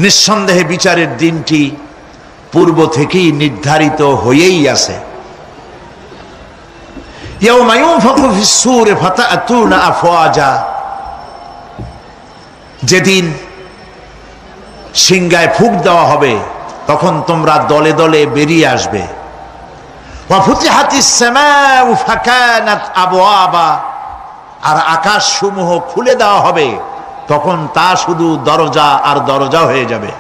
নিঃসন্দেহে বিচারের দিনটি পূর্ব থেকেই নির্ধারিত হয়েই আছে। ইয়াউমা ইউনফাখু ফিস-সূরি ফাতা'তুনা আফওয়াজা, যেদিন সিংহায় ফুঁক দেওয়া হবে তখন তোমরা দলে দলে বেরিয়ে আসবে। ওয়া ফুতিহাতিস সামাউ ফাকানাত আবওয়াবা, আর আকাশ সমূহ খুলে দেওয়া হবে তখন তা শুধু দরজা আর দরজা হয়ে যাবে।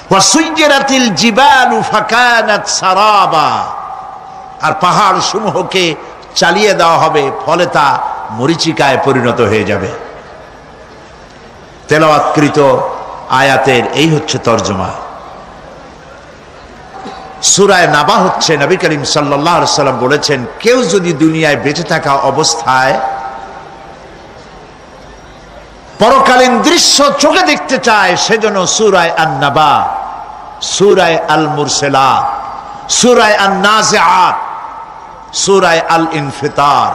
ওয়া সুয়্যিরাতিল জিবালু ফাকানাত সারাবা, আর পাহাড় সমূহকে চালিয়ে দেওয়া হবে ফলে তা মরীচিকায় পরিণত হয়ে যাবে। তেলাওয়াতকৃত আয়াতের এই হচ্ছে তরজমা। সূরা নাবা হচ্ছে, নবী করিম সাল্লাল্লাহু আলাইহি সাল্লাম বলেছেন, কেউ যদি দুনিয়ায় বেঁচে থাকা অবস্থায় পরকালীন দৃশ্য চোখে দেখতে চায় সেজন্য সূরা আন-নাবা, সূরা আল-মুরসালাত, সূরা আন-নাজিআত, সূরা আল-ইনফিতার,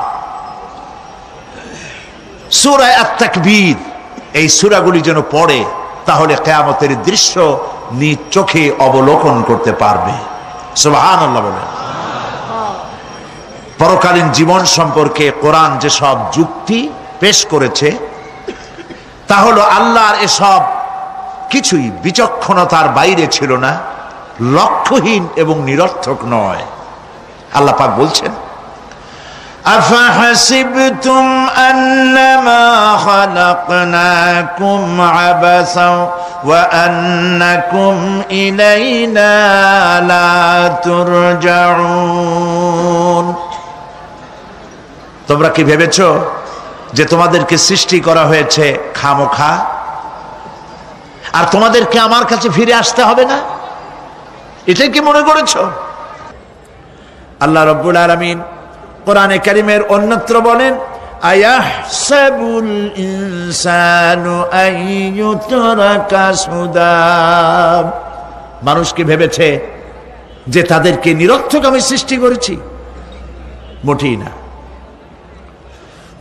সূরা আত-তাকবীর, এই সূরাগুলি যেন পড়ে, তাহলে কিয়ামতের দৃশ্য নিজ চোখে অবলোকন করতে পারবে। সুবহানাল্লাহ বলেন। পরকালীন জীবন সম্পর্কে কোরআন যেসব যুক্তি পেশ করেছে তা হলো আল্লাহর এসব কিছুই বিচক্ষণতার বাইরে ছিল না, লক্ষ্যহীন এবং নিরর্থক নয়। আল্লাহ পাক বলছেন, আফাহাসিবতুম আন্নামা খালাকনাকুম আবাসা ওয়া আন্নাকুম ইলাইনা লা তুরজাউন, তোমরা কি ভেবেছো যে তোমাদেরকে সৃষ্টি করা হয়েছে খামোখা আর তোমাদেরকে আমার কাছে ফিরে আসতে হবে না? এটাই কি মনে করেছো? আল্লাহ রাব্বুল আলামিন কোরআনে কারীমের অন্যত্র বলেন, আয়াহসাবুল ইনসানু আইয়ুতরাকা সুদা, মানুষ কি ভেবেছে যে তাদেরকে নিরর্থক আমি সৃষ্টি করেছি? মোটেই না।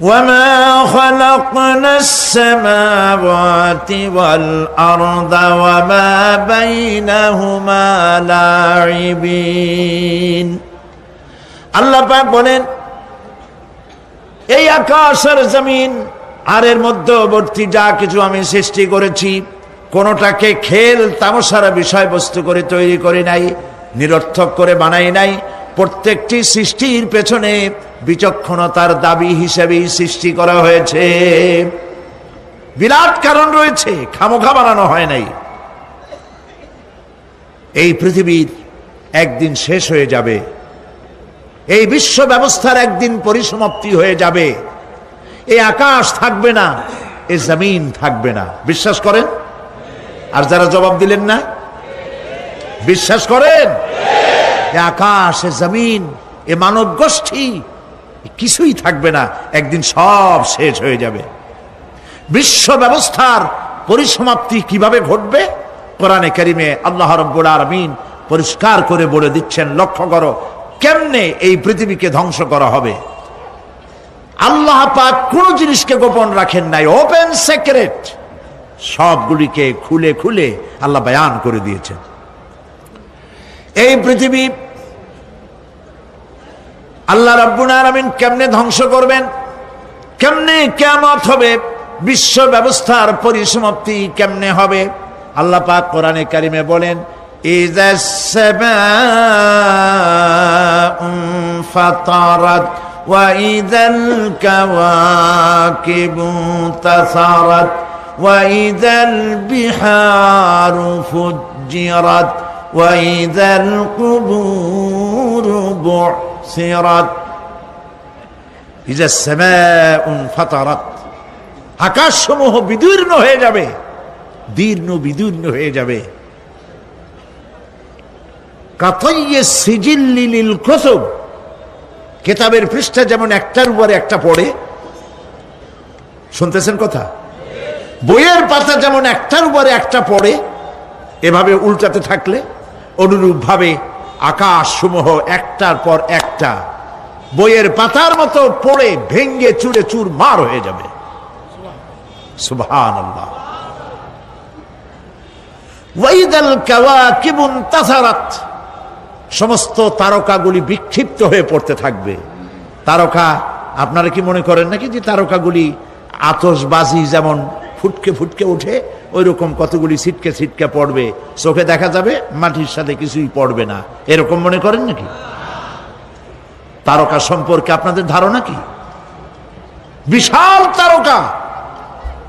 ওয়ামা খালাকনাস সামাওয়াতি ওয়াল আরদা ওয়ামা বাইনাহুমা লাইবিন, আল্লাহ পাক বলেন, এই আকাশ আর জমিন আর এর মধ্যবর্তী যা কিছু আমি সৃষ্টি করেছি কোনোটাকে খেল তামাশার বিষয়বস্তু করে তৈরি করে নাই, নিরর্থক করে বানাই নাই। প্রত্যেকটি সৃষ্টির পেছনে বিচক্ষণতার দাবি হিসেবেই সৃষ্টি করা হয়েছে, বিরাট কারণ রয়েছে, খামোখা বানানো হয় নাই। এই পৃথিবীর একদিন শেষ হয়ে যাবে, এই বিশ্ব ব্যবস্থার একদিন পরিসমাপ্তি হয়ে যাবে, এই আকাশ থাকবে না, এই জমিন থাকবে না। বিশ্বাস করেন? আর যারা জবাব দিলেন না, বিশ্বাস করেন? এই আকাশ, এ জমিন, এ মানব গোষ্ঠী কিছুই থাকবে না, একদিন সব শেষ হয়ে যাবে। বিশ্ব ব্যবস্থার পরিসমাপ্তি কিভাবে ঘটবে? কোরআনে কারীমে আল্লাহ রাব্বুল আলামিন পরিষ্কার করে বলে দিচ্ছেন। লক্ষ্য করো কেমনে এই পৃথিবীকে ধ্বংস করা হবে। আল্লাহ পাক কোন জিনিসকে গোপন রাখেন নাই, ওপেন সিক্রেট, সবগুলিকে খুলে খুলে আল্লাহ বয়ান করে দিয়েছেন। এই পৃথিবী আল্লাহ রাব্বুল আলামিন কেমনে ধ্বংস করবেন, কেমনে কিয়ামত হবে, বিশ্ব ব্যবস্থার পরিসমাপ্তি কেমনে হবে, আল্লাহ পাক কোরআনে কারীমে বলেন, ইযাস সামাউ ফাতারাত ওয়া ইযাল কাওয়াকিবু তাসারাত ওয়া ইযাল বিহারু ফুজ্জিরাত ওয়া ইযাল কুবুরু বু'সিরাত। ইযাস সামাউ ফাতারাত, আকাশসমূহ বিদীর্ণ হয়ে যাবে, দীর্ণ বিদীর্ণ হয়ে যাবে। কাতাইয়িস সিজিল্লি লিল কুতুব, কিতাবের পৃষ্ঠা যেমন একটার উপরে একটা পড়ে, শুনতেছেন কথা? বইয়ের পাতা যেমন একটার উপরে একটা পড়ে, এভাবে উল্টাতে থাকলে অনুরূপ ভাবে আকাশ সমূহ একটার পর একটা বইয়ের পাতার মতো পড়ে ভেঙ্গে চুরে চুরমার হয়ে যাবে। সুবহানাল্লাহ। ওয়াইদাল কাওয়াকিবু ইনতাসারাত, সমস্ত তারকাগুলি বিক্ষিপ্ত হয়ে পড়তে থাকবে। তারকা, আপনারা কি মনে করেন নাকি যে তারকাগুলি আতশবাজি যেমন ফুটকে ফুটকে উঠে ওই রকম কতগুলি ছিটকে ছিটকে পড়বে, চোখে দেখা যাবে, মাটির সাথে কিছুই পড়বে না, এরকম মনে করেন নাকি? তারকা সম্পর্কে আপনাদের ধারণা কি? বিশাল তারকা,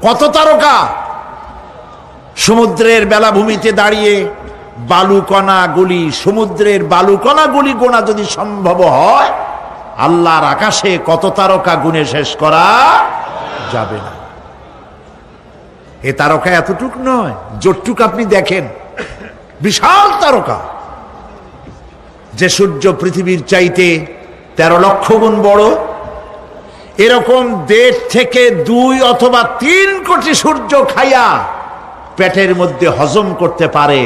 কত তারকা! সমুদ্রের বেলাভূমিতে দাঁড়িয়ে বালুকণাগুলি, সমুদ্রের বালুকণাগুলি গোনা যদি সম্ভব হয়, আল্লাহর আকাশে কত তারকা গুণে শেষ করা যাবে না। এ তারকা এতটুক নয়, যতটুক আপনি দেখেন বিশাল তারকা। যে সূর্য পৃথিবীর চাইতে 13 লক্ষ গুণ বড়, এরকম 1.5 থেকে 2 অথবা 3 কোটি সূর্য খাইয়া পেটের মধ্যে হজম করতে পারে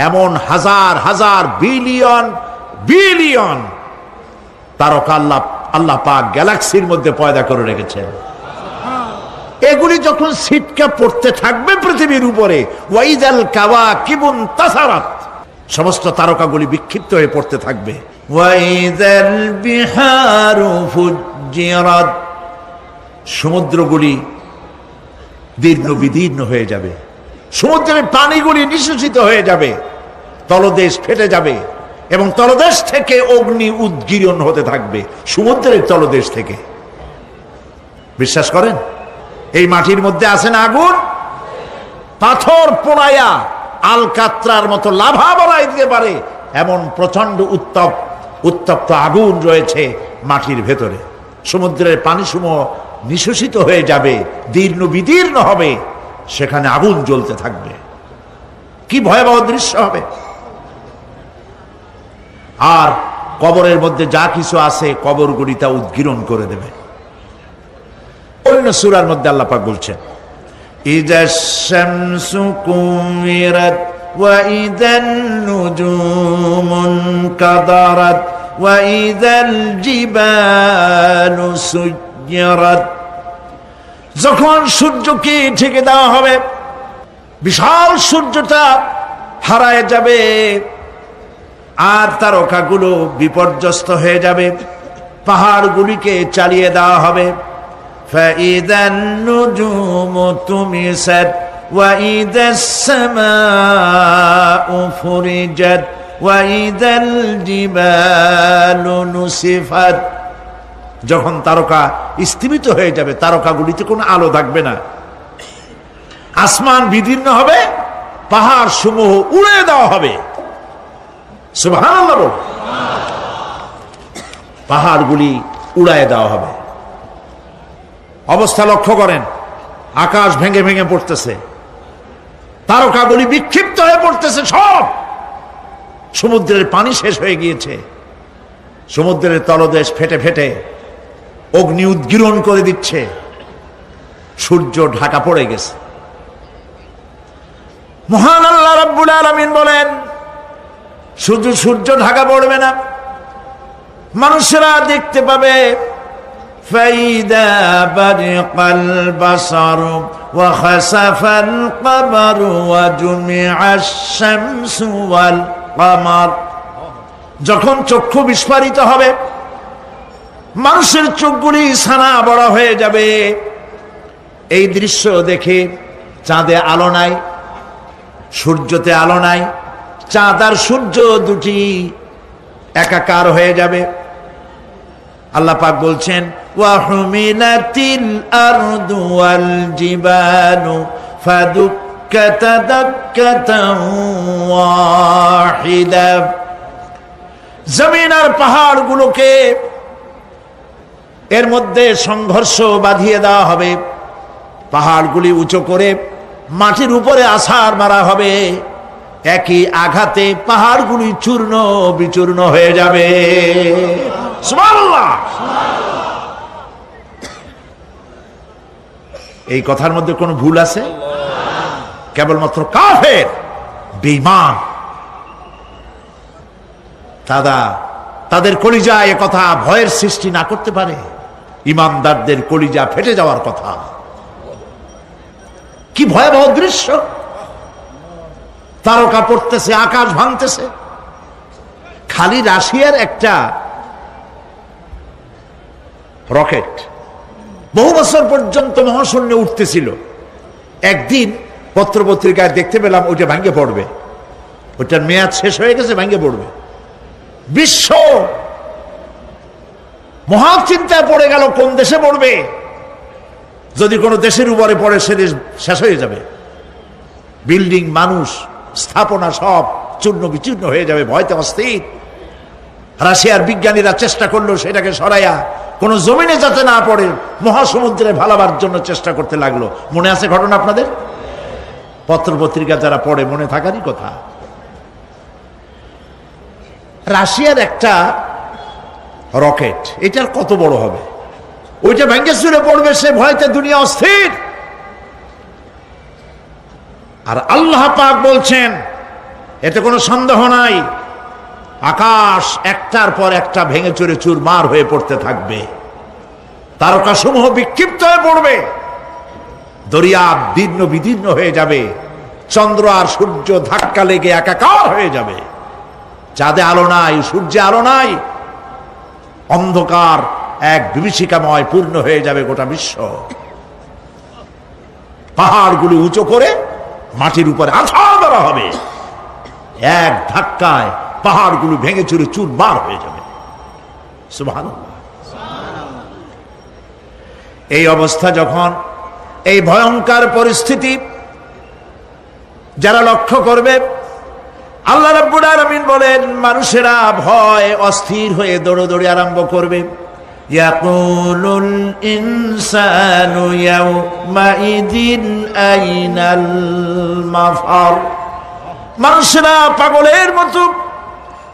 এমন হাজার হাজার বিলিয়ন বিলিয়ন তারকা আল্লাহ পাক গ্যালাক্সির মধ্যে পয়দা করে রেখেছেন। এগুলি যখন ছিটকে পড়তে থাকবে পৃথিবীর উপরে, ওয়াইদাল কাওয়াকিবু ইনতাসারাত, সমস্ত তারকাগুলি বিক্ষিপ্ত হয়ে পড়তে থাকবে। ওয়াইদাল বিহারু ফুজ্জিরাত, সমুদ্রগুলি দীর্ণ বিদীর্ণ হয়ে যাবে, সমুদ্রের পানিগুলি নিঃশেষিত হয়ে যাবে, তলদেশ ফেটে যাবে এবং তলদেশ থেকে অগ্নি উদ্গীরণ হতে থাকবে, সমুদ্রের তলদেশ থেকে। বিশ্বাস করেন? এই মাটির মধ্যে আছে না আগুন, পাথর পোড়াইয়া আলকাত্রার মতো লাভা বানাই দিতে পারে এমন প্রচন্ড উত্তপ্ত আগুন রয়েছে মাটির ভেতরে। সমুদ্রের পানিসমূহ নিঃশেষিত হয়ে যাবে, দীর্ণ বিদীর্ণ হবে, সেখানে আগুন জ্বলতে থাকবে। কি ভয়াবহ দৃশ্য হবে! আর কবরের মধ্যে যা কিছু আছে কবরগুলি তা উদ্গীরণ করে দেবে। অন্য সূরার মধ্যে আল্লাহ পাক বলছেন, ইযাশ শামসু কুমিরাত ওয়া ইযান নুজুমুন কাদারাত ওয়া ইযাল জিবালু সুজ্জিরাত, যখন সূর্যকে ঢেকে দেওয়া হবে, বিশাল সূর্যটা হারায় যাবে আর তারকাগুলো বিপর্যস্ত হয়ে যাবে, পাহাড়গুলিকে চালিয়ে দেওয়া হবে। فَإِذَا النُّجُومُ طُمِسَتْ وَإِذَا السَّمَاءُ فُرِجَتْ وَإِذَا الْجِبَالُ نُسِفَتْ, যখন তারকা স্থিমিত হয়ে যাবে, তারকাগুলিতে কোনো আলো থাকবে না, আসমান বিদীর্ণ হবে, পাহাড় সমূহ উড়িয়ে দেওয়া হবে। সুবহানাল্লাহ, পাহাড়গুলি উড়ায় দেওয়া হবে। অবস্থা লক্ষ্য করেন, আকাশ ভেঙে ভেঙে পড়তেছে, তারকাগুলি বিক্ষিপ্ত হয়ে পড়তেছে, সব সমুদ্রের পানি শেষ হয়ে গিয়েছে, সমুদ্রের তলদেশ ফেটে ফেটে অগ্নি উদ্গীরণ করে দিচ্ছে, সূর্য ঢাকা পড়ে গেছে। মহান আল্লাহ রাব্বুল আলামিন বলেন, শুধু সূর্য ঢাকা পড়বে না, মানুষেরা দেখতে পাবে فَإِذَا بَرِقَ الْبَصَرُ وَخَسَفَ الْقَمَرُ وَجُمِعَ الشَّمْسُ وَالْقَمَرُ, যখন চক্ষু বিস্ফারিত হবে, মানুষের চোখগুলি ছানা বড় হয়ে যাবে। এই দৃশ্য দেখে চাঁদে আলো নাই, সূর্যতে আলো নাই, চাঁদ আর সূর্য দুটি একাকার হয়ে যাবে। আল্লাহ পাক বলছেন, ওয়া হুমিলাতিল আরদু ওয়াল জিবালু ফাদুক্কাতা দাক্কাতান ওয়াহিদা, জমিন আর পাহাড়গুলোকে এর মধ্যে সংঘর্ষ বাঁধিয়ে দেওয়া হবে, পাহাড়গুলি উঁচু করে মাটির উপরে আছাড় মারা হবে, একই আঘাতে পাহাড়গুলি চূর্ণ বিচূর্ণ হয়ে যাবে। সুবহানাল্লাহ। এই কথার মধ্যে কোনো ভুল আছে? কেবলমাত্র কাফের, বেঈমান, তাদের কলিজায় এ কথা ভয়ের সৃষ্টি না করতে পারে। ঈমানদারদের কলিজা ফেটে যাওয়ার কথা। কি ভয়াবহ দৃশ্য! তারকা পড়তেছে, আকাশ ভাঙতেছে। খালি রাশিয়ার একটা রকেট বহু বছর পর্যন্ত মহাশূন্যে উঠতেছিল। একদিন পত্রপত্রিকায় দেখতে পেলাম ওইটা ভাঙ্গে পড়বে, ওইটার মেয়াদ শেষ হয়ে গেছে, ভাঙ্গে পড়বে। বিশ্ব মহাচিন্তায় পড়ে গেল, কোন দেশে পড়বে? যদি কোনো দেশের উপরে পড়ে সে দেশ শেষ হয়ে যাবে, বিল্ডিং, মানুষ, স্থাপনা সব চূর্ণ বিচূর্ণ হয়ে যাবে, ভয়তে অস্থির। রাশিয়ার বিজ্ঞানীরা চেষ্টা করলো সেটাকে সরাইয়া কোন জমিনে যাতে না পড়ে মহাসমুদ্রে ভালাবার জন্য চেষ্টা করতে লাগলো। মনে আছে ঘটনা আপনাদের? পত্রপত্রিকা যারা পড়ে মনে থাকারই কথা। রাশিয়ার একটা রকেট, এটার কত বড় হবে, ওইটা ভেঙে চুরে পড়বে, সে ভয়তে দুনিয়া অস্থির। আর আল্লাহ পাক বলছেন, এতে কোনো সন্দেহ নাই, আকাশ একটার পর একটা ভেঙে চুরে চুরমার হয়ে পড়তে থাকবে, তারকাসমূহ বিক্ষিপ্ত হয়ে পড়বে, দরিয়া দীর্ণ বিদীর্ণ হয়ে যাবে, চন্দ্র আর সূর্য ধাক্কা লেগে একাকার হয়ে যাবে, চাঁদে আলো নাই, সূর্যে আলো নাই, অন্ধকার এক বিভীষিকাময় পূর্ণ হয়ে যাবে গোটা বিশ্ব। পাহাড়গুলো উঁচু করে মাটির উপরে আছাড় দেওয়া হবে, এক ধাক্কায় পাহাড়গুলো ভেঙে চুরে চুরমার হয়ে যাবে। সুবহানাল্লাহ। এই অবস্থা যখন, এই ভয়ঙ্কর পরিস্থিতি যারা লক্ষ্য করবে, আল্লাহ রাব্বুল আলামিন বলেন, মানুষেরা ভয় অস্থির হয়ে দৌড়দৌড়ি আরম্ভ করবে। ইয়াকুলুল ইনসানু ইয়াউমাইদিন আইনাল মাফার। মানুষেরা পাগলের মতো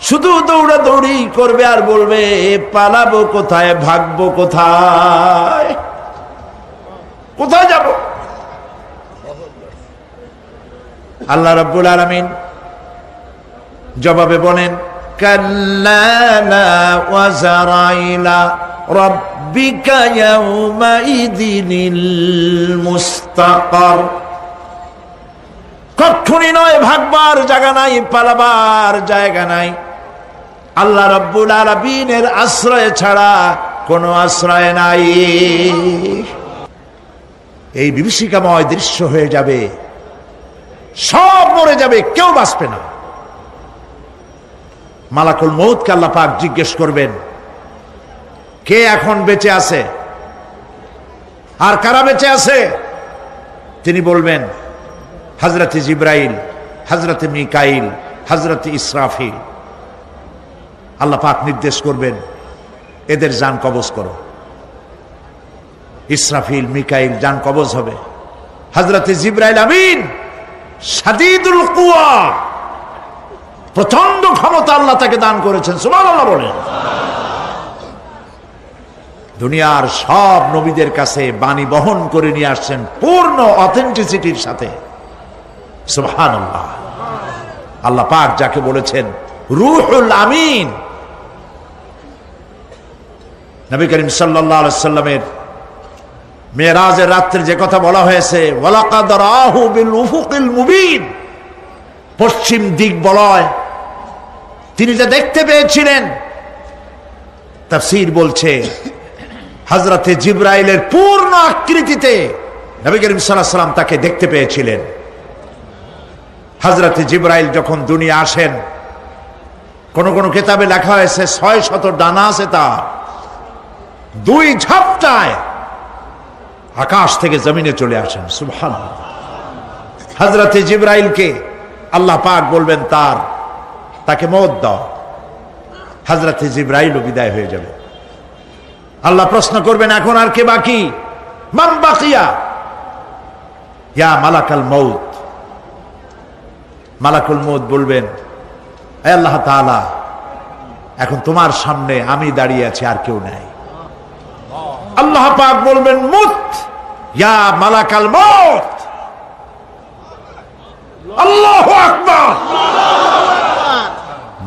শুধু দৌড়াদৌড়ি করবে আর বলবে, পালাবো কোথায়, ভাগবো কোথায়, কোথায় যাব? আল্লাহ রাব্বুল আলামিন জবাবে বলেন, কাল্লা লা ওয়াজারাইলা রাব্বিকা ইয়াউমাইদিনিল মুস্তাকার। কখনই নয়, ভাগবার জায়গা নাই, পালাবার জায়গা নাই। আল্লাহ রাব্বুল আলামিনের আশ্রয় ছাড়া কোনো আশ্রয় নাই। এই বিভীষিকাময় দৃশ্য হয়ে যাবে, সব মরে যাবে, কেউ বাঁচবে না। মালাকুল মউতকে আল্লাহ পাক জিজ্ঞেস করবেন, কে এখন বেঁচে আছে আর কারা বেঁচে আছে? তিনি বলবেন, হযরত জিবরাইল, হযরত মিকাইল, হযরত ইসরাফিল। আল্লাহ পাক নির্দেশ করবেন, এদের জান কবজ করো। ইসরাফিল, মিকাইল জান কবজ হবে। হযরত জিবরাইল আমিন শাদীদুল কুওয়া, প্রচন্ড ক্ষমতা আল্লাহ তাকে দান করেছেন, সুবহানাল্লাহ বলেন। দুনিয়ার সব নবীদের কাছে বাণী বহন করে নিয়ে আসছেন পূর্ণ অথেন্টিসিটির সাথে, সুবহানাল্লাহ। আল্লাহ পাক যাকে বলেছেন রূহুল আমিন। নবী করিম সাল্লাল্লাহু আলাইহি ওয়াসাল্লামের মেরাজের রাত্রে যে কথা বলা হয়েছে, ওয়ালাকাদ রাহু বিল উফুকিল মুবিন, পশ্চিম দিক বলয় তিনি যা দেখতে পেয়েছিলেন, তাফসীর বলছে হযরতে জিবরাইলের পূর্ণ আকৃতিতে নবী করিম সাল্লাল্লাহু আলাইহি ওয়াসাল্লাম তাকে দেখতে পেয়েছিলেন। হযরতে জিবরাইল যখন দুনিয়া আসেন, কোন কোন কিতাবে লেখা হয়েছে 600 ডানা আছে তার, দুই ঝাপটায় আকাশ থেকে জমিনে চলে আসেন, সুবহানাল্লাহ। হযরতে জিবরাইলকে আল্লাহ পাক বলবেন, তাকে মওত দাও। হযরতে জিবরাইলও বিদায় হয়ে যাবে। আল্লাহ প্রশ্ন করবেন, এখন আর কে বাকি? মান বাকিয়া ইয়া মালাকাল মউত। মালাকুল মউত বলবেন, হে আল্লাহ তাআলা, এখন তোমার সামনে আমি দাঁড়িয়ে আছি, আর কেউ নাই। আল্লাহ পাক বলবেন, মুত ইয়া মালাকাল মউত। আল্লাহু আকবার।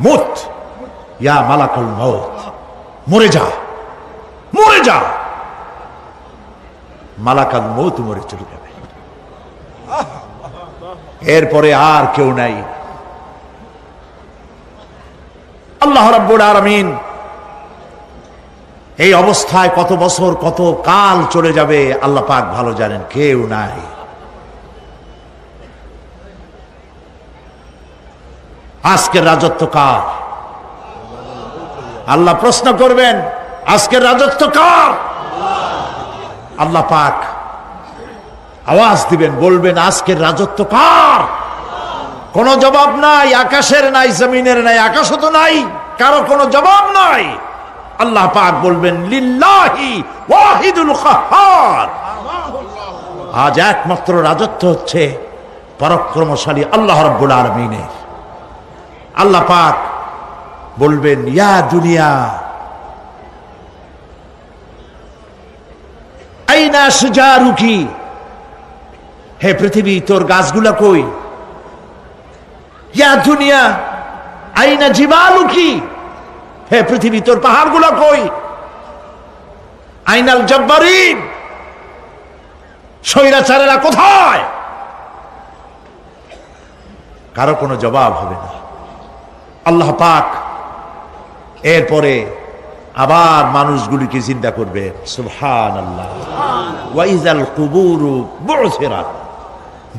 মুত ইয়া মালাকুল মউত, মরে যা, মরে যা। মালাকাল মউত মরে চলে যাবে, এরপরে আর কেউ নাই। আল্লাহ রাব্বুল আলামিন এই অবস্থায় কত বছর কত কাল চলে যাবে আল্লাহ পাক ভালো জানেন, কেউ নাই। আজকের রাজত্ব কার? আল্লাহ প্রশ্ন করবেন, আজকের রাজত্ব কার? আল্লাহ পাক আওয়াজ দিবেন, বলবেন আজকের রাজত্ব কার? কোনো জবাব নাই, আকাশের নাই, জমিনের নাই, আকাশও তো নাই, কারো কোনো জবাব নাই। আল্লাহ পাক বলবেন লিল্লাহি ওয়াহিদুল কাহ্হার। আজ একমাত্র রাজত্ব হচ্ছে পরাক্রমশালী আল্লাহ রাব্বুল আলামিনের। আল্লাহ পাক বলবেন ইয়া দুনিয়া আইনা সুজারুকি, হে পৃথিবী তোর গাছগুলা কই? ইয়া দুনিয়া আইনা জিবালুকি, হে পৃথিবী তোর পাহাড়গুলা কই? আইনাল জব্বারিন, স্বৈরাচারেরা কোথায়? কারো কোনো জবাব হবে না। আল্লাহ পাক এরপরে আবার মানুষগুলিকে জিন্দা করবে। সুবহানাল্লাহ। ওয়া ইযাল কুবুরু বু'সিরাত,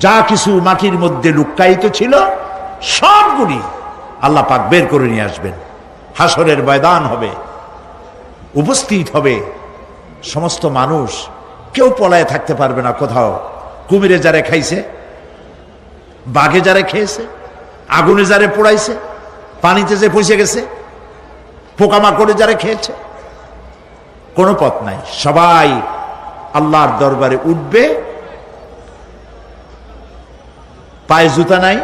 যা কিছু মাটির মধ্যে লুক্কায়িত ছিল সবগুলি আল্লাহ পাক বের করে নিয়ে আসবেন। হাসরের ময়দান হবে, উপস্থিত হবে সমস্ত মানুষ, কেউ পলায়ে থাকতে পারবে না কোথাও। কুমিরে যারে খাইছে, বাঘে যারে খেয়েছে, আগুনে যারে পোড়াইছে, পানিতে যে পচে গেছে, পোকামাকড়ে যারা খেয়েছে, কোনো পথ নাই। সবাই আল্লাহর দরবারে উঠবে, পায়ে জুতা নাই,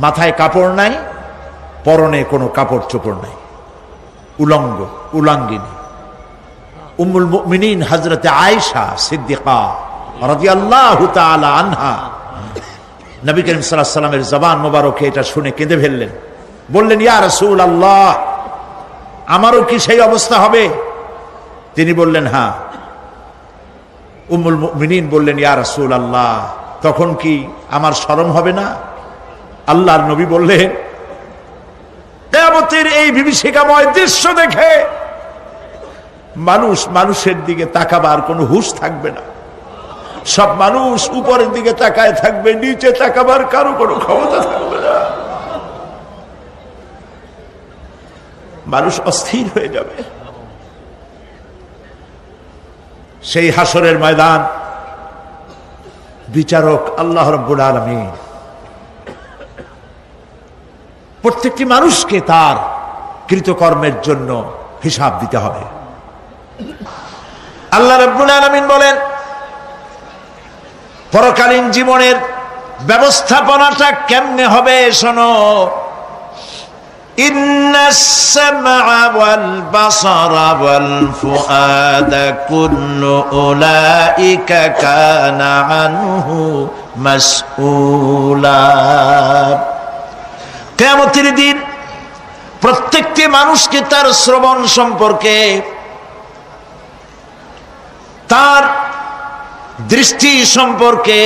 মাথায় কাপড় নাই, পরনে কোনো কাপড় চোপড় নাই, উলঙ্গ উলাঙ্গিনী। উম্মুল মুমিনিন হযরতে আয়েশা সিদ্দিকা রাদিয়াল্লাহু তাআলা আনহা, নবী করিম সাল্লাল্লাহু আলাইহি ওয়াসাল্লামের জবান মোবারকে এটা শুনে কেঁদে ফেললেন। বললেন ইয়া রাসূলুল্লাহ, আমারও কি সেই অবস্থা হবে? তিনি বললেন হ্যাঁ। উম্মুল মুমিনিন বললেন ইয়া রাসূলুল্লাহ, তখন কি আমার শরম হবে না? আল্লাহর নবী বললেন কিয়ামতের এই বিভীষিকাময় দৃশ্য দেখে মানুষ মানুষের দিকে তাকাবার কোনো হুঁশ থাকবে না। সব মানুষ উপরের দিকে তাকায় থাকবে, নিচে তাকাবার কারো কোনো ক্ষমতা থাকবে না। মানুষ অস্থির হয়ে যাবে। সেই হাসরের ময়দান, বিচারক আল্লাহ রাব্বুল আলামিন প্রত্যেকটি মানুষকে তার কৃতকর্মের জন্য হিসাব দিতে হবে। আল্লাহ রাব্বুল আলামিন বলেন পরকালীন জীবনের ব্যবস্থাপনাটা কেমনে হবে শোনো। ইন্নাস সামআ ওয়াল বাসারা ওয়াল ফুআদা কুল্লু উলাইকা কানা আনহু মাসউলা। কিয়ামতের দিন প্রত্যেকটি মানুষকে তার শ্রবণ সম্পর্কে, তার দৃষ্টি সম্পর্কে,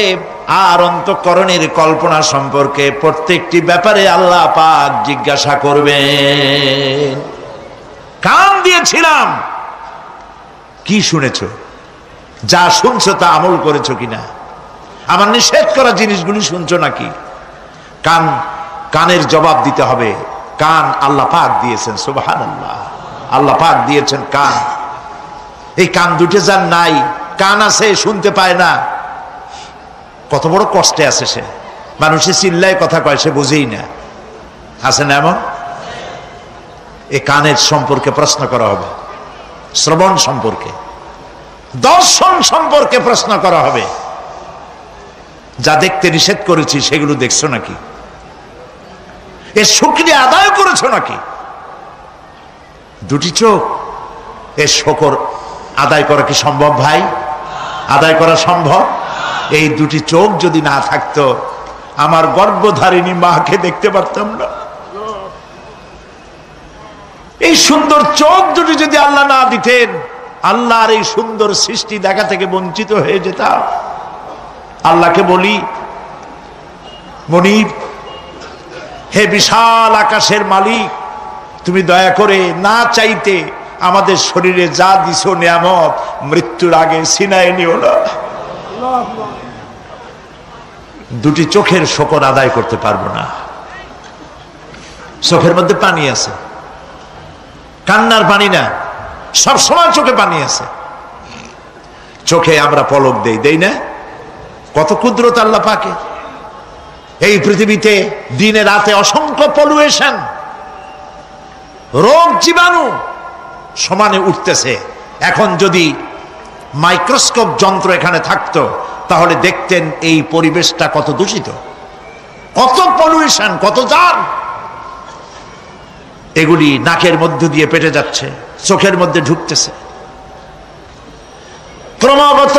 আর অন্তঃকরণের কল্পনা সম্পর্কে প্রত্যেকটি ব্যাপারে আল্লাহ পাক জিজ্ঞাসা করবেন। কান দিয়েছিলাম, কি শুনেছো? যা শুনছো তা আমল করেছো কিনা? আমার নিষেধ করা জিনিসগুলি শুনছো নাকি? কানের জবাব দিতে হবে। কান আল্লাহ পাক দিয়েছেন, সুবহানাল্লাহ। আল্লাহ পাক দিয়েছেন কান। এই কান দুটো যার নাই, কান আছে শুনতে পায় না, কত বড় কষ্টে আছে সে। মানুষে চিল্লায় কথা কয়, সে বুঝেই না। আছে না এমন? এই কানের সম্পর্কে প্রশ্ন করা হবে, শ্রবণ সম্পর্কে, দর্শন সম্পর্কে প্রশ্ন করা হবে। যা দেখতে নিষেধ করেছি সেগুলো দেখছো নাকি? এর শুকরিয়া আদায় করেছো নাকি? দুটি চোখ, এর শুকর আদায় করা কি সম্ভব ভাই? আদায় করা সম্ভব? এই দুটি চোখ যদি না থাকতো আমার গর্ভধারিণী মাকে দেখতে পারতাম না। এই সুন্দর চোখ দুটি যদি আল্লাহ না দিতেন, আল্লাহর এই সুন্দর সৃষ্টি দেখা থেকে বঞ্চিত হয়ে যেতাম। আল্লাহকে বলি, মনিব, হে বিশাল আকাশের মালিক, তুমি দয়া করে না চাইতে আমাদের শরীরে যা দিছো নিয়ামত মৃত্যুর আগে ছিনায় নিও না। দুটি চোখের শকর আদায় করতে পারবো না। চোখের মধ্যে পানি আছে, কান্নার পানি না, সব সময় চোখে পানি আছে। চোখে আমরা পলক দেই না? কত কুদরত আল্লাহ পাকে। এই পৃথিবীতে দিনে রাতে অসংখ্য পলুয়েশন, রোগ জীবাণু সমানে উঠতেছে। এখন যদি মাইক্রোস্কোপ যন্ত্র এখানে থাকতো তাহলে দেখতেন এই পরিবেশটা কত দূষিত, কত পলুয়েশন, কত জার। এগুলি নাকের মধ্য দিয়ে পেটে যাচ্ছে, চোখের মধ্যে ঢুকতেছে। ক্রমাগত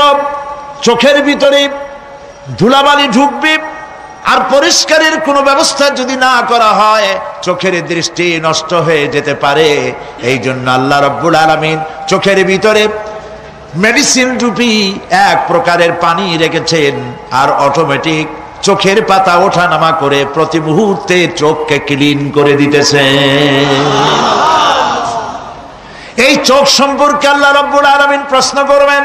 চোখের ভিতরে ধুলাবালি ঢুকবে, আর পরিষ্কারের কোনো ব্যবস্থা যদি না করা হয় চোখের দৃষ্টি নষ্ট হয়ে যেতে পারে। এই জন্য আল্লাহ রাব্বুল আলামিন চোখের ভিতরে মেডিসিন রূপী এক প্রকারের পানি রেখেছেন, আর অটোমেটিক চোখের পাতা ওঠানামা করে প্রতি মুহূর্তে চোখকে ক্লিন করে দিতেছে। এই চোখ সম্পর্কে আল্লাহ রাব্বুল আলামিন প্রশ্ন করবেন,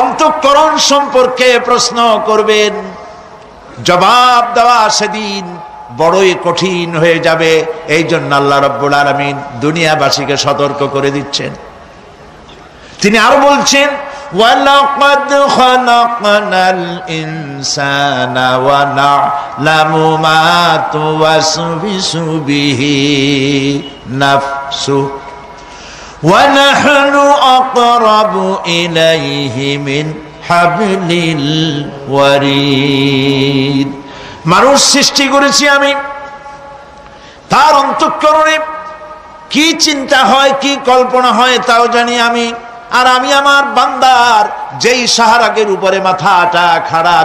অন্তঃকরণ সম্পর্কে প্রশ্ন করবেন। জবাব দেওয়া সেদিন বড়ই কঠিন হয়ে যাবে। এই জন্য আল্লাহ রাব্বুল আলামিন দুনিয়াবাসীকে সতর্ক করে দিচ্ছেন। তিনি আরো বলছেন, ওয়ালাকাদ খালাকনাল ইনসানা ওয়া না'লামু মা তুওয়াসবিসু বিহি নাফসু ওয়া নাহনু আকরাবু ইলাইহি মিন হাবলিল ওয়ারিদ। মানুষ সৃষ্টি করেছি আমি, তার অন্তঃকরণে কি চিন্তা হয়, কি কল্পনা হয় তাও জানি আমি। আর আমি আমার বান্দার যেই সাহারাগের উপরে মাথাটা খাড়া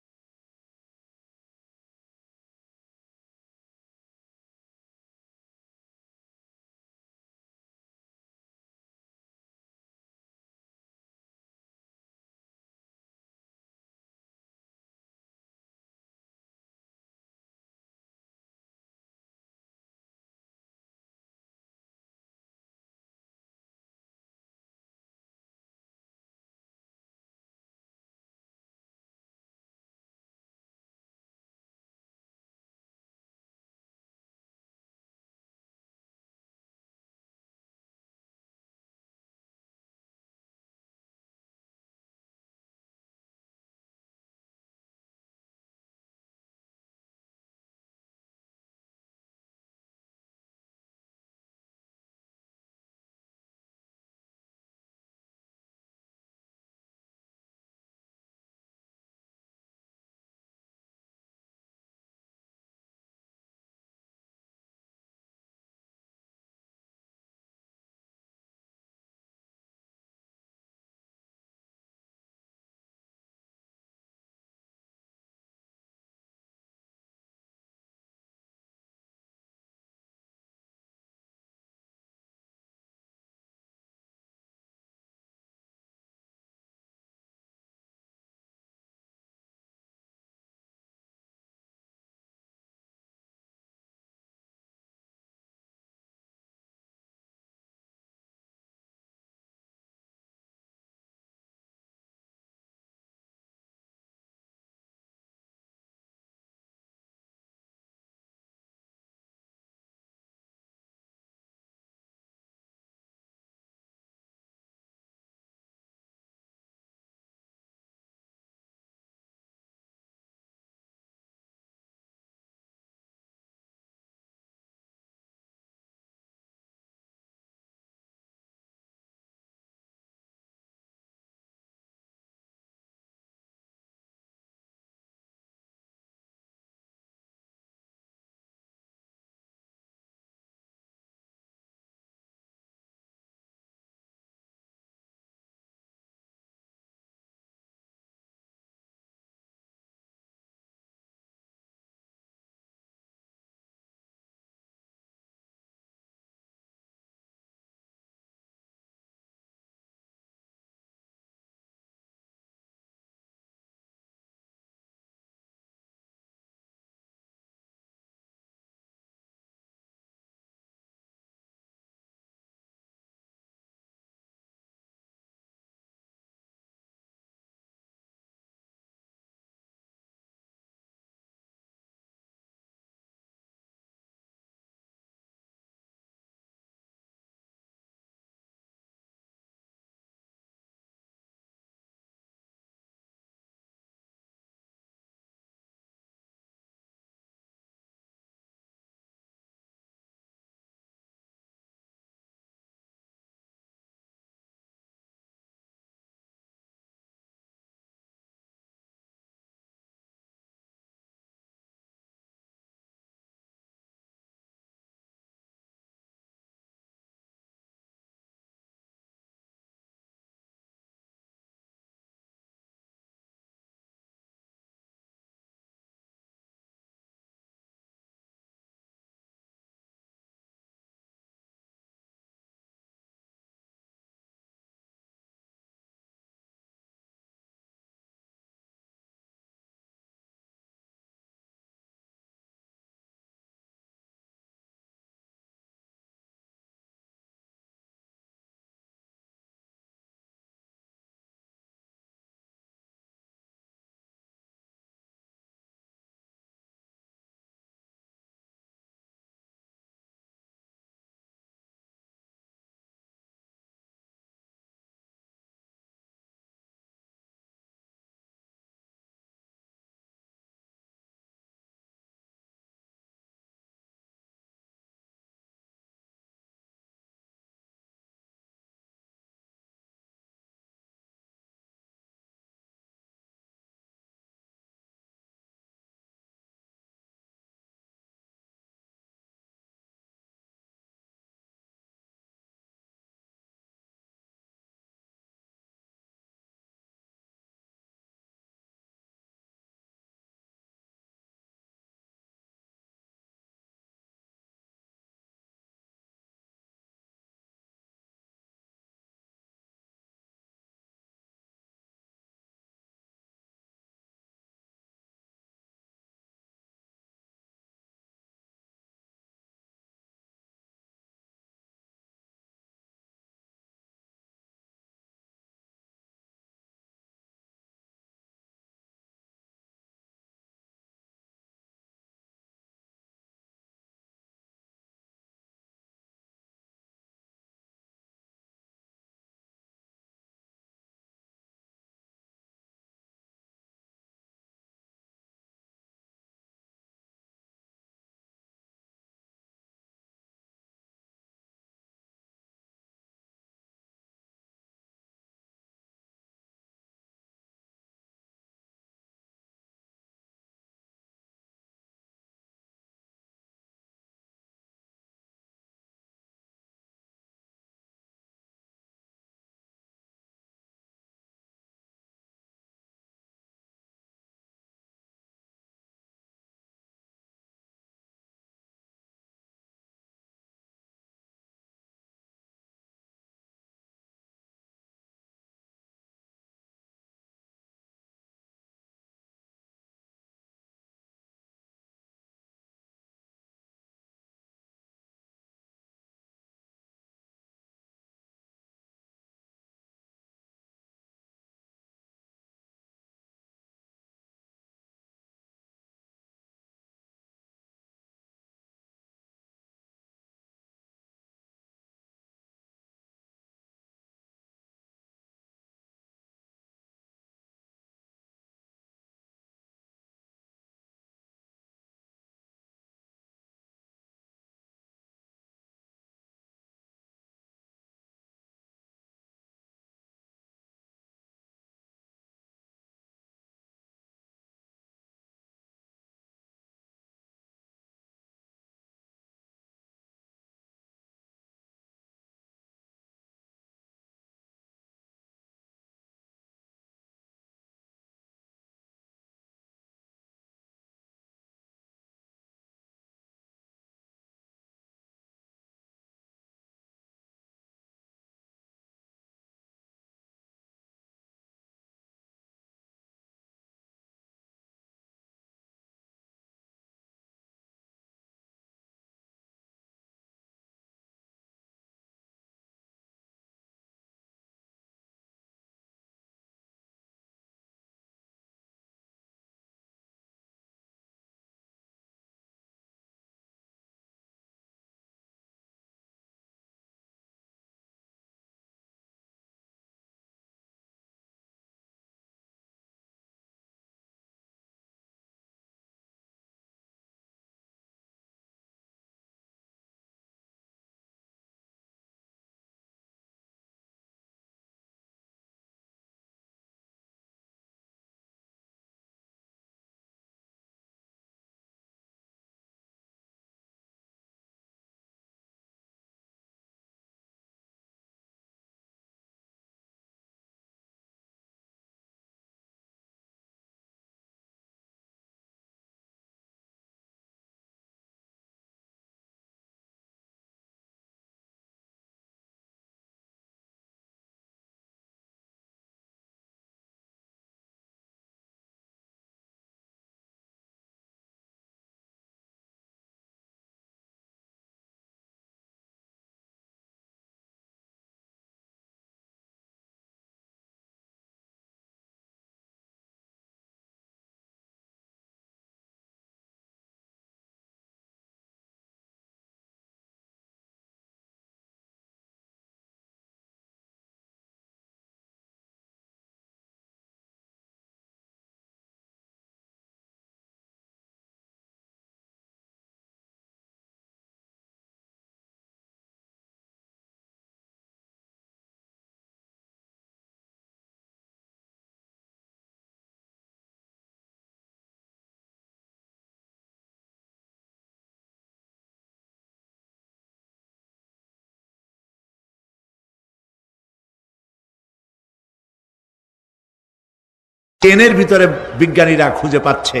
ট্রেনের ভিতরে বিজ্ঞানীরা খুঁজে পাচ্ছে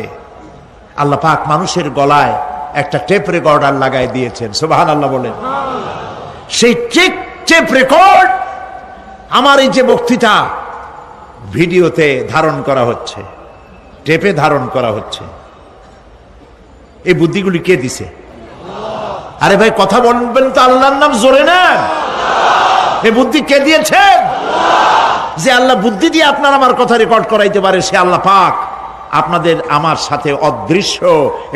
আল্লাহ পাক মানুষের গলায় একটা টেপ রেকর্ডার লাগাই দিয়েছেন। সুবহানাল্লাহ বলেন। সেই টেপ রেকর্ড আমার এই যে বক্তৃতা ভিডিওতে ধারণ করা হচ্ছে, টেপে ধারণ করা হচ্ছে। এই বুদ্ধিগুলি কে দিছে? আরে ভাই কথা বলবেন তো আল্লাহর নাম জোরে না। এই বুদ্ধি কে দিয়েছেন? যে আল্লাহ বুদ্ধি দিয়ে আপনার আমার কথা রেকর্ড করাইতে পারে সে আল্লাহ পাক আপনাদের আমার সাথে অদৃশ্য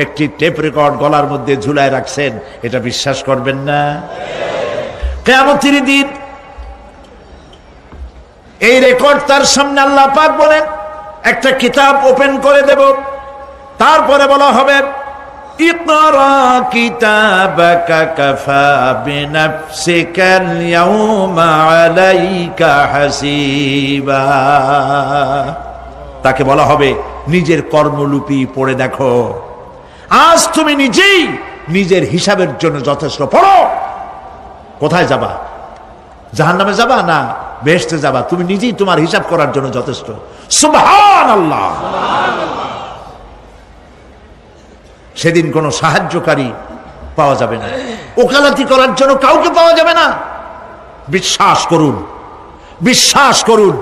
একটি টেপ রেকর্ড গলার মধ্যে ঝুলায় রাখছেন। এটা বিশ্বাস করবেন না? কিয়ামতের দিন এই রেকর্ড তার সামনে আল্লাহ পাক বলেন একটা কিতাব ওপেন করে দেব, তারপরে বলা হবে ইকরা কিতাবাকা কাফা বিনাফসিকাল ইয়াউমা আলাইকা হাসিবা। তাকে বলা হবে নিজের কর্মলিপি পড়ে দেখো, আজ তুমি নিজেই নিজের হিসাবের জন্য যথেষ্ট। পড়ো। কোথায় যাবা? জাহান্নামে যাবা না বেহেশতে যাবা? তুমি নিজেই তোমার হিসাব করার জন্য যথেষ্ট। সুবহানাল্লাহ। সেদিন কোনো সাহায্যকারী পাওয়া যাবে না, ওকালতি করার জন্য কাউকে পাওয়া যাবে না। বিশ্বাস করুন, বিশ্বাস করুন,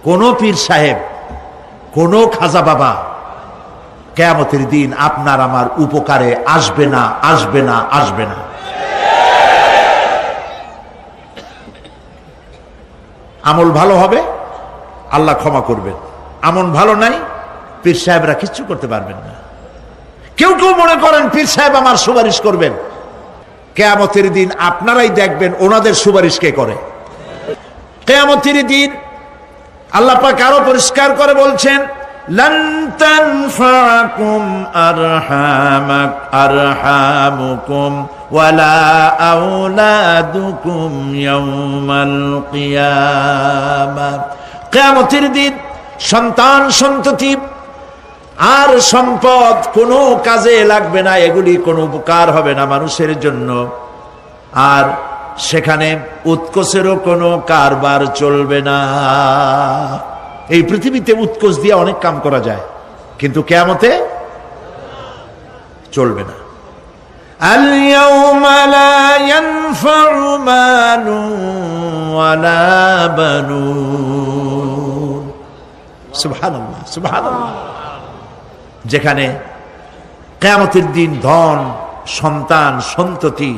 কোন পীর সাহেব, কোন খাজা বাবা কিয়ামতের দিন আপনার আমার উপকারে আসবে না, আসবে না, আসবে না। আমল ভালো হবে, আল্লাহ ক্ষমা করবেন। আমল ভালো নাই, পীর সাহেবরা কিচ্ছু করতে পারবেন না। কেউ কেউ মনে করেন পীর সাহেব আমার সুপারিশ করবেন। কিয়ামতের দিন আপনারাই দেখবেন ওনাদের সুপারিশ কে করে। কিয়ামতের দিন আল্লাহ পাক আরো পরিষ্কার করে বলছেন লান তানফাকুম আরহামুকুম ওয়ালা আওলাদুকুম ইয়াউমাল কিয়ামাহ। কিয়ামতের দিন সন্তান সন্ততি আর সম্পদ কোনো কাজে লাগবে না, এগুলি কোনো উপকার হবে না মানুষের জন্য। আর সেখানে উৎকোষেরও কোনো কারবার চলবে না। এই পৃথিবীতে উৎকোষ দিয়ে অনেক কাম করা যায়, কিন্তু কিয়ামতে চলবে না। আল ইয়াউমা লা ইয়ানফাউ মালুন ওয়ালা বানুন। সুবহানাল্লাহ, সুবহানাল্লাহ। যেখানে কিয়ামতের দিন ধন, সন্তান, সন্ততি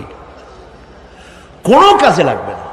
কোনো কাজে লাগবে না।